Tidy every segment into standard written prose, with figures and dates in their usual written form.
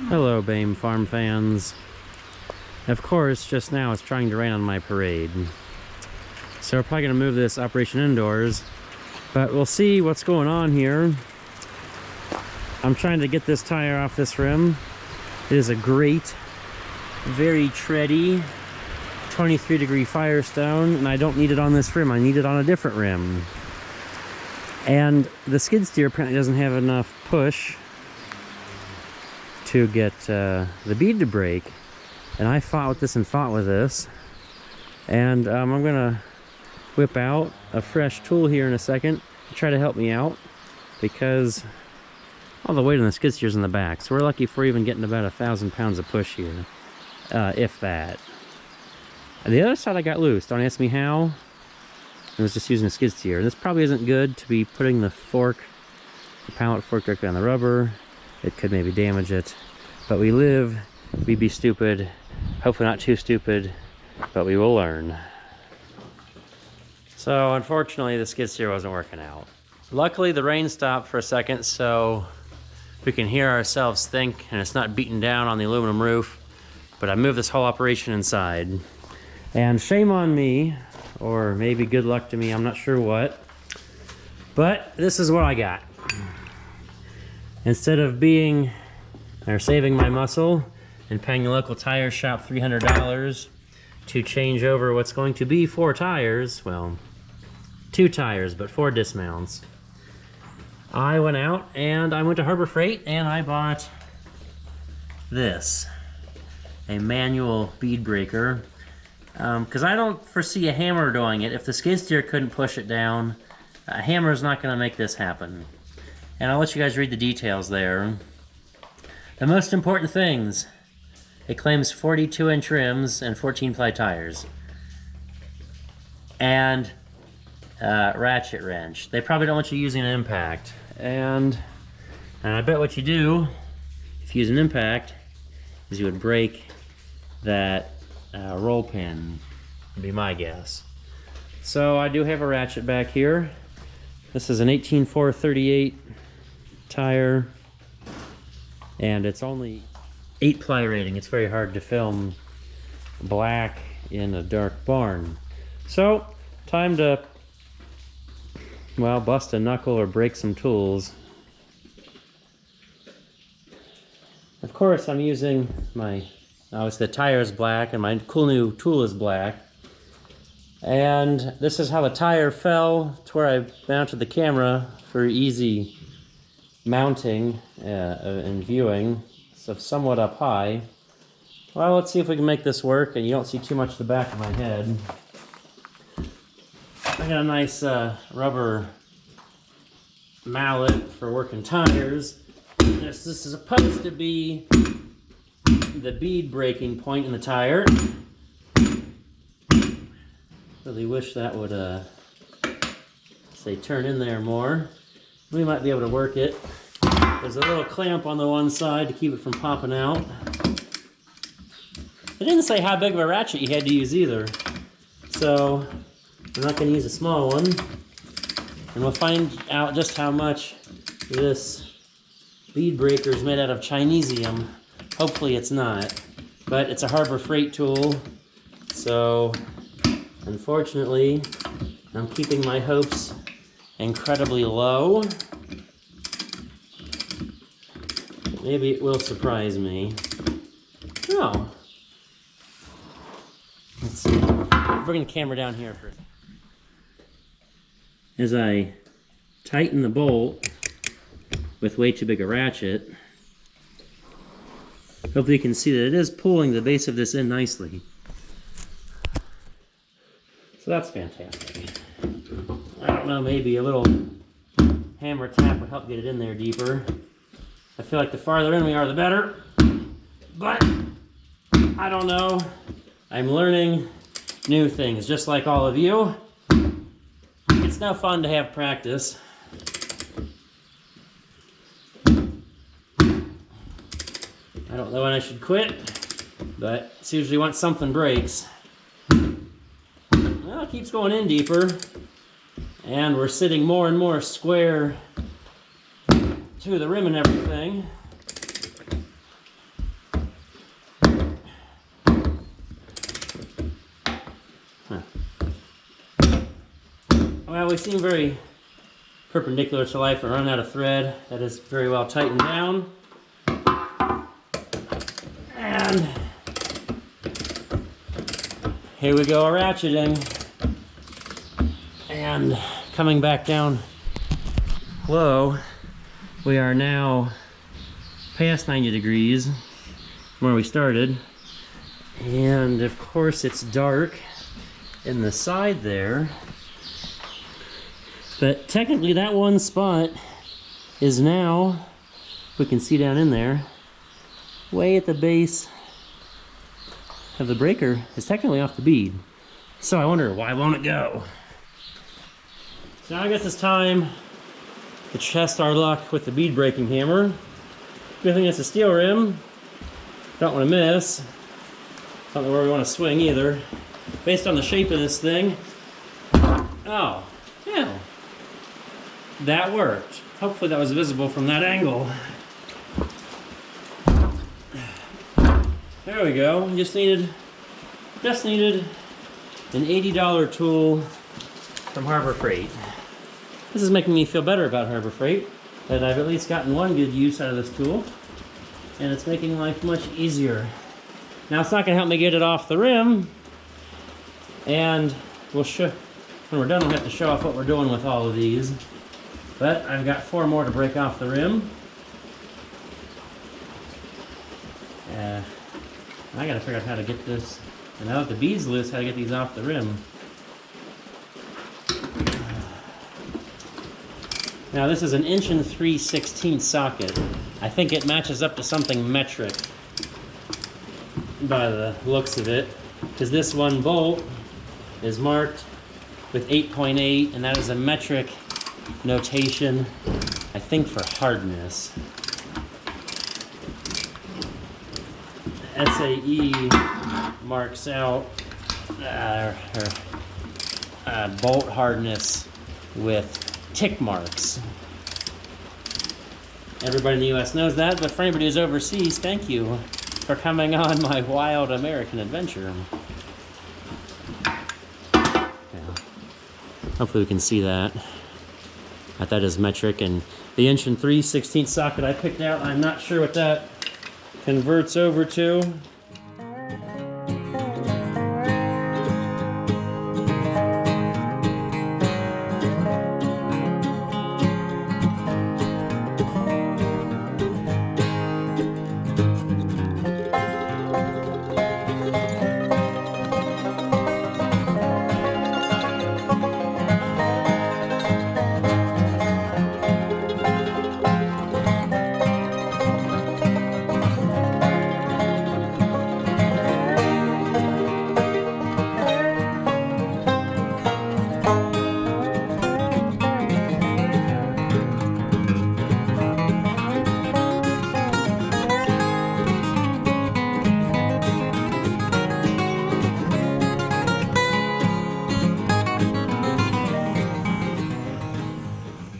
Hello, BAME farm fans. Of course, just now it's trying to rain on my parade. So we're probably going to move this operation indoors, but we'll see what's going on here. I'm trying to get this tire off this rim. It is a great, very tready 23-degree Firestone, and I don't need it on this rim. I need it on a different rim. And the skid steer apparently doesn't have enough push to get the bead to break, and I fought with this and fought with this, and I'm gonna whip out a fresh tool here in a second to try to help me out, because all the weight on the skid steer's in the back, so we're lucky if we're even getting about 1,000 pounds of push here, if that. And the other side I got loose. Don't ask me how. I was just using a skid steer. This probably isn't good to be putting the pallet fork directly on the rubber. It could maybe damage it, but we live, we be stupid, hopefully not too stupid, but we will learn. So unfortunately the skid steer wasn't working out. Luckily the rain stopped for a second, so we can hear ourselves think, and it's not beating down on the aluminum roof, but I moved this whole operation inside. And shame on me, or maybe good luck to me, I'm not sure what, but this is what I got. Instead of saving my muscle and paying the local tire shop $300 to change over what's going to be 4 tires, well, 2 tires, but 4 dismounts, I went out and I went to Harbor Freight and I bought this, a manual bead breaker, because I don't foresee a hammer doing it. If the skid steer couldn't push it down, a hammer is not going to make this happen. And I'll let you guys read the details there. The most important things: it claims 42-inch rims and 14-ply tires. And ratchet wrench. They probably don't want you using an impact. And I bet what you do, if you use an impact, is you would break that roll pin, would be my guess. So I do have a ratchet back here. This is an 18-438 tire, and it's only 8-ply rating. It's very hard to film black in a dark barn. So, time to, well, bust a knuckle or break some tools. Of course, I'm using my, the tire is black and my cool new tool is black. And this is how the tire fell to where I mounted the camera for easy mounting and viewing, so somewhat up high. Well, let's see if we can make this work and you don't see too much of the back of my head. I got a nice rubber mallet for working tires. This is supposed to be the bead breaking point in the tire. Really wish that would say turn in there more. We might be able to work it. There's a little clamp on the one side to keep it from popping out. It didn't say how big of a ratchet you had to use either. So I'm not going to use a small one. And we'll find out just how much this bead breaker is made out of Chinesium. Hopefully it's not. But it's a Harbor Freight tool. So unfortunately, I'm keeping my hopes incredibly low. Maybe it will surprise me. No. Let's see. Bring the camera down here first. As I tighten the bolt with way too big a ratchet, hopefully you can see that it is pulling the base of this in nicely. So that's fantastic. I don't know, maybe a little hammer tap would help get it in there deeper. I feel like the farther in we are, the better. But I don't know. I'm learning new things, just like all of you. It's no fun to have practice. I don't know when I should quit, but it's usually once something breaks. Well, it keeps going in deeper, and we're sitting more and more square to the rim and everything. we seem very perpendicular to life and run out of thread. That is very well tightened down. And here we go, ratcheting. And coming back down low, we are now past 90 degrees from where we started. And of course it's dark in the side there. But technically that one spot is now, we can see down in there, way at the base of the breaker is technically off the bead. So I wonder, why won't it go? So now I guess it's time to test our luck with the bead breaking hammer. Good thing it's a steel rim. Don't want to miss. Don't know where we want to swing either. Based on the shape of this thing. Oh, yeah. That worked. Hopefully that was visible from that angle. There we go. Just needed an $80 tool from Harbor Freight. This is making me feel better about Harbor Freight, that I've at least gotten one good use out of this tool, and it's making life much easier. Now it's not going to help me get it off the rim, and we'll show, when we're done we'll have to show off what we're doing with all of these. But I've got 4 more to break off the rim. I gotta figure out how to get this, and now that the bead's loose, how to get these off the rim. Now this is an 1 3/16 socket. I think it matches up to something metric by the looks of it, because this one bolt is marked with 8.8, and that is a metric notation, I think, for hardness. SAE marks out her bolt hardness with tick marks. Everybody in the US knows that, but for anybody who's overseas, thank you for coming on my wild American adventure. Yeah. Hopefully we can see that. That is metric, and the 1 3/16 socket I picked out, I'm not sure what that converts over to.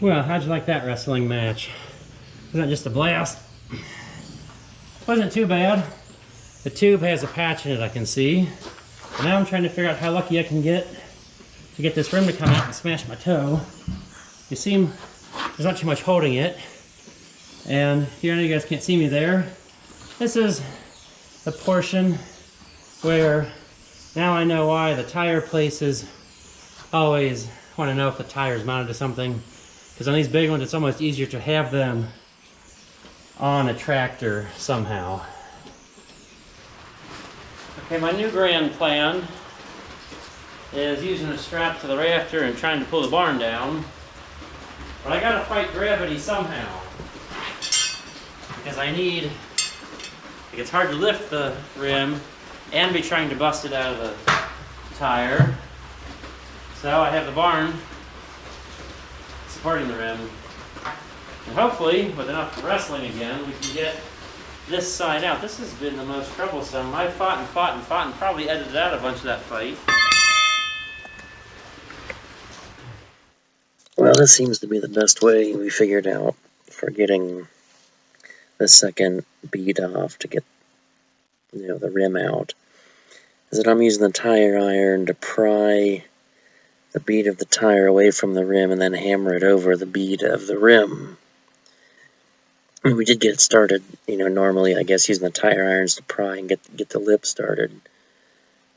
Well, how'd you like that wrestling match? Wasn't that just a blast? Wasn't too bad. The tube has a patch in it, I can see. And now I'm trying to figure out how lucky I can get to get this rim to come out and smash my toe. You see, there's not too much holding it. And here, I know you guys can't see me there. This is the portion where now I know why the tire places always want to know if the tire is mounted to something. Because on these big ones, it's almost easier to have them on a tractor somehow. Okay, my new grand plan is using a strap to the rafter and trying to pull the barn down. But I gotta fight gravity somehow. Because it's hard to lift the rim and be trying to bust it out of the tire. So I have the barn supporting the rim. And hopefully, with enough wrestling again, we can get this side out. This has been the most troublesome. I fought and probably edited out a bunch of that fight. Well, this seems to be the best way we figured out for getting the second bead off to get, the rim out. Is that I'm using the tire iron to pry the bead of the tire away from the rim and then hammer it over the bead of the rim. And we did get it started, normally I guess using the tire irons to pry and get the lip started.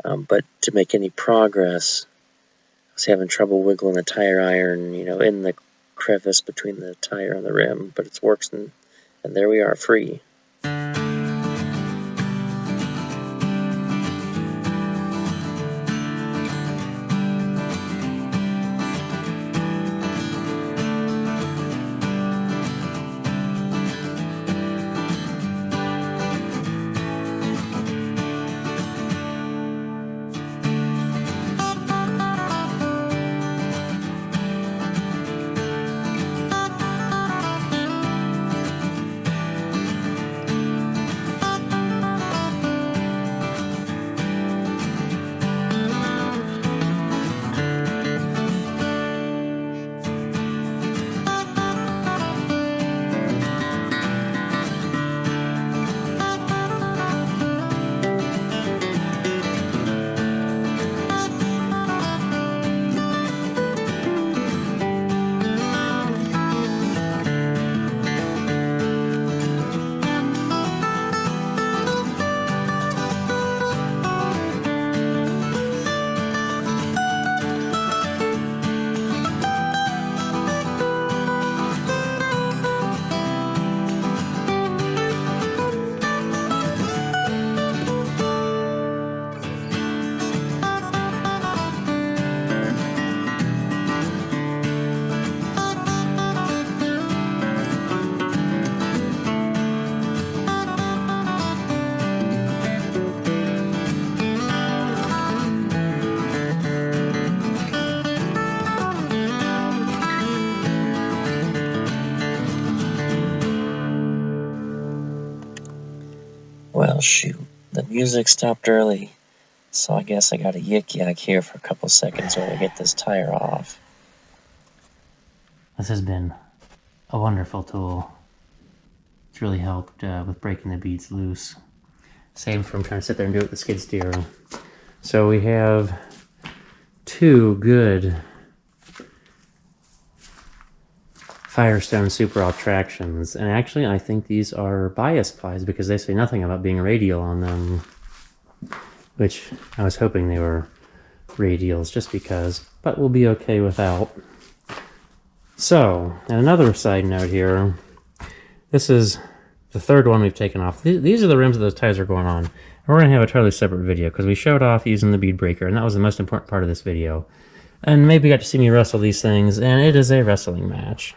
But to make any progress, I was having trouble wiggling the tire iron, in the crevice between the tire and the rim, but it's working, and there we are, free. Well, shoot, the music stopped early, so I guess I got a yik-yak here for a couple seconds while I get this tire off. This has been a wonderful tool. It's really helped with breaking the beads loose. Same from trying to sit there and do it with the skid steer. So we have two good Firestone Super Attractions, and actually I think these are bias plies because they say nothing about being radial on them, which I was hoping they were radials just because, but we'll be okay without. So, and another side note here, this is the third one we've taken off. These are the rims that those tires are going on. And we're going to have a totally separate video because we showed off using the bead breaker, and that was the most important part of this video. And maybe you got to see me wrestle these things, and it is a wrestling match.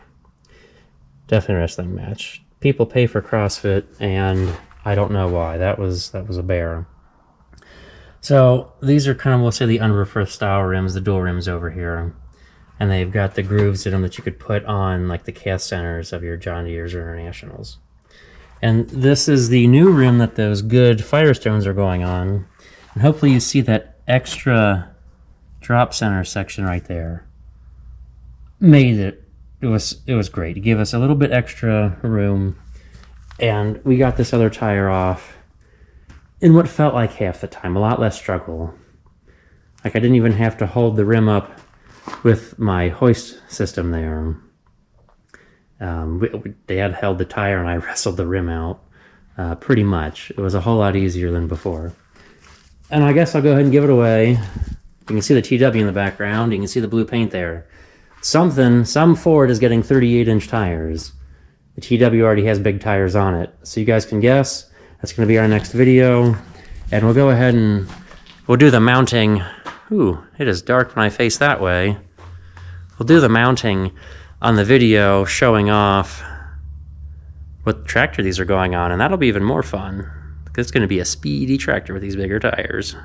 Definitely a wrestling match. People pay for CrossFit, and I don't know why. That was a bear. So these are kind of, we'll say, the unreferred style rims, the dual rims over here. And they've got the grooves in them that you could put on like the cast centers of your John Deere's or Internationals. And this is the new rim that those good Firestones are going on. And hopefully you see that extra drop center section right there. Made it was great. It gave us a little bit extra room, and we got this other tire off in what felt like half the time, a lot less struggle. Like I didn't even have to hold the rim up with my hoist system there. Dad held the tire and I wrestled the rim out pretty much. It was a whole lot easier than before. And I guess I'll go ahead and give it away. You can see the TW in the background. You can see the blue paint there. Some Ford is getting 38-inch tires. The TW already has big tires on it. So you guys can guess. That's going to be our next video. And we'll go ahead and we'll do the mounting. Ooh, it is dark when I face that way. We'll do the mounting on the video showing off what tractor these are going on. And that'll be even more fun. Because it's going to be a speedy tractor with these bigger tires.